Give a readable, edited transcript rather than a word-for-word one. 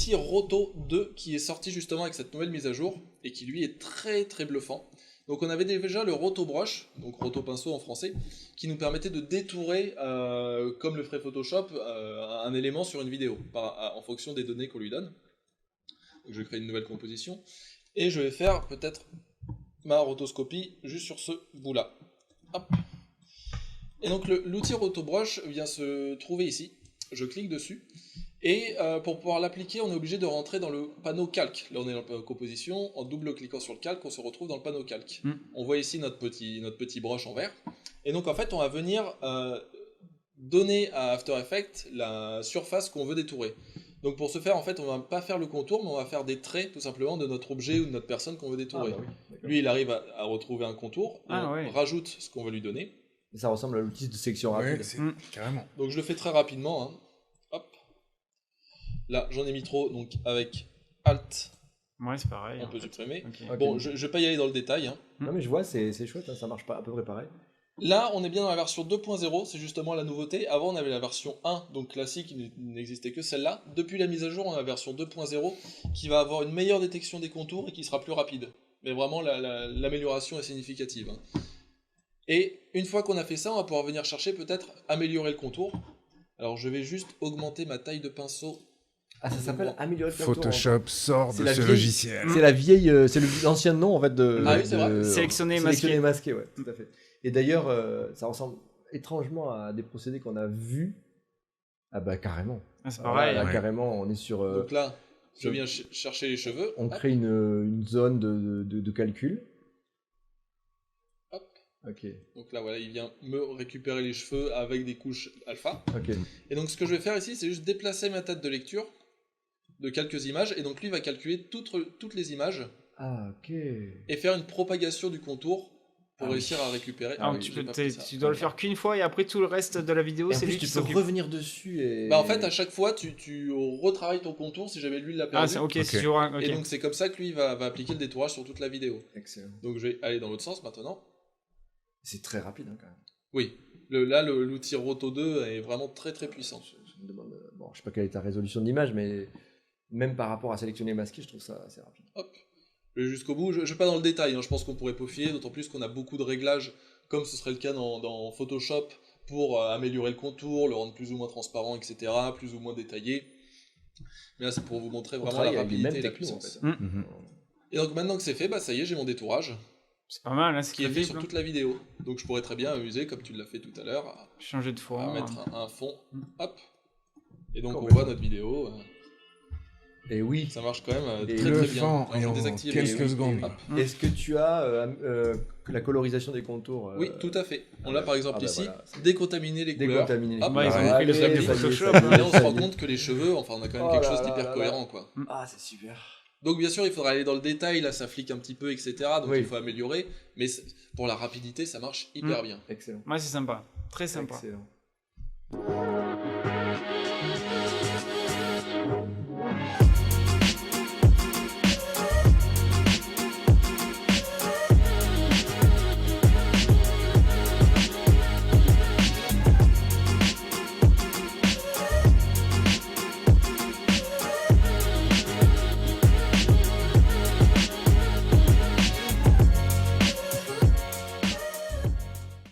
l'outil Roto 2 qui est sorti justement avec cette nouvelle mise à jour et qui lui est très très bluffant. Donc on avait déjà le Roto Brush, donc Roto pinceau en français, qui nous permettait de détourer, comme le ferait Photoshop, un élément sur une vidéo, en fonction des données qu'on lui donne. Donc je vais créer une nouvelle composition, et je vais faire peut-être ma rotoscopie juste sur ce bout-là. Hop. Et donc l'outil Roto Brush vient se trouver ici, je clique dessus, et pour pouvoir l'appliquer, on est obligé de rentrer dans le panneau calque. Là, on est dans la composition. En double-cliquant sur le calque, on se retrouve dans le panneau calque. On voit ici notre petit brush en vert. Et donc, en fait, on va venir donner à After Effects la surface qu'on veut détourer. Donc, pour ce faire, en fait, on va pas faire le contour, mais on va faire des traits, tout simplement, de notre objet ou de notre personne qu'on veut détourer. Ah, bah oui, lui, il arrive à retrouver un contour. Et on rajoute ce qu'on veut lui donner. Et ça ressemble à l'outil de sélection rapide. Carrément. Donc, je le fais très rapidement. Hein. Hop. Là, j'en ai mis trop, donc avec Alt, c'est pareil, on peut supprimer. Okay. Bon, je vais pas y aller dans le détail. Hein. Non, mais je vois, c'est chouette, hein, ça marche pas à peu près pareil. Là, on est bien dans la version 2.0, c'est justement la nouveauté. Avant, on avait la version 1, donc classique, il n'existait que celle-là. Depuis la mise à jour, on a la version 2.0 qui va avoir une meilleure détection des contours et qui sera plus rapide. Mais vraiment, l'amélioration est significative. Hein. Et une fois qu'on a fait ça, on va pouvoir venir chercher peut-être améliorer le contour. Alors, je vais juste augmenter ma taille de pinceau. Ah, ça s'appelle améliorer le contour. Photoshop sort de ce logiciel. C'est la vieille, c'est l'ancien nom en fait de. Ah oui, c'est vrai. Sélectionner masqué, ouais, tout à fait. Et d'ailleurs, ça ressemble étrangement à des procédés qu'on a vus. Ah bah carrément. C'est pareil. Là, carrément, on est sur. Donc là, je viens chercher les cheveux. On crée une zone de calcul. Hop. Ok. Donc là, voilà, il vient me récupérer les cheveux avec des couches alpha. Ok. Et donc, ce que je vais faire ici, c'est juste déplacer ma tête de lecture de quelques images. Et donc, lui va calculer toutes les images. Ah, ok. Et faire une propagation du contour pour réussir à récupérer. Tu dois le faire qu'une fois et après tout le reste de la vidéo, c'est lui qui s'occupe. Tu peux revenir dessus et. Bah en fait, à chaque fois, tu retravailles ton contour si jamais lui l'a perdu. Ah, ok. Si okay. Et donc, c'est comme ça que lui va appliquer le détourage sur toute la vidéo. Excellent. Donc, je vais aller dans l'autre sens maintenant. C'est très rapide, hein, quand même. Oui. Là, l'outil Roto 2 est vraiment très très puissant. Je me demande, bon, je sais pas quelle est ta résolution d'image, mais même par rapport à sélectionner masqué, je trouve ça assez rapide. Hop. Je vais jusqu'au bout. Je vais pas dans le détail, hein. Je pense qu'on pourrait peaufiner, d'autant plus qu'on a beaucoup de réglages, comme ce serait le cas dans Photoshop, pour améliorer le contour, le rendre plus ou moins transparent, etc., plus ou moins détaillé. Mais là, c'est pour vous montrer vraiment la rapidité et la puissance. En fait. Et donc maintenant que c'est fait, bah ça y est, j'ai mon détourage. C'est pas mal, hein, qui est fait sur toute la vidéo. Donc je pourrais très bien amuser, comme tu l'as fait tout à l'heure, à changer de fond, à mettre un fond. Hop. Et donc on voit notre vidéo. Et oui, ça marche quand même très très bien. En quelques secondes. Est-ce que tu as la colorisation des contours Oui, tout à fait. On l'a par exemple ici, décontaminer les couleurs. Ils ont pris le slab du Photoshop. Et là on se rend compte que les cheveux, enfin on a quand même quelque chose d'hyper cohérent, quoi. Ah, c'est super. Donc bien sûr il faudra aller dans le détail, là ça flique un petit peu, etc. Donc il faut améliorer, mais pour la rapidité ça marche hyper bien. Excellent. Ouais, c'est sympa, très sympa. Excellent.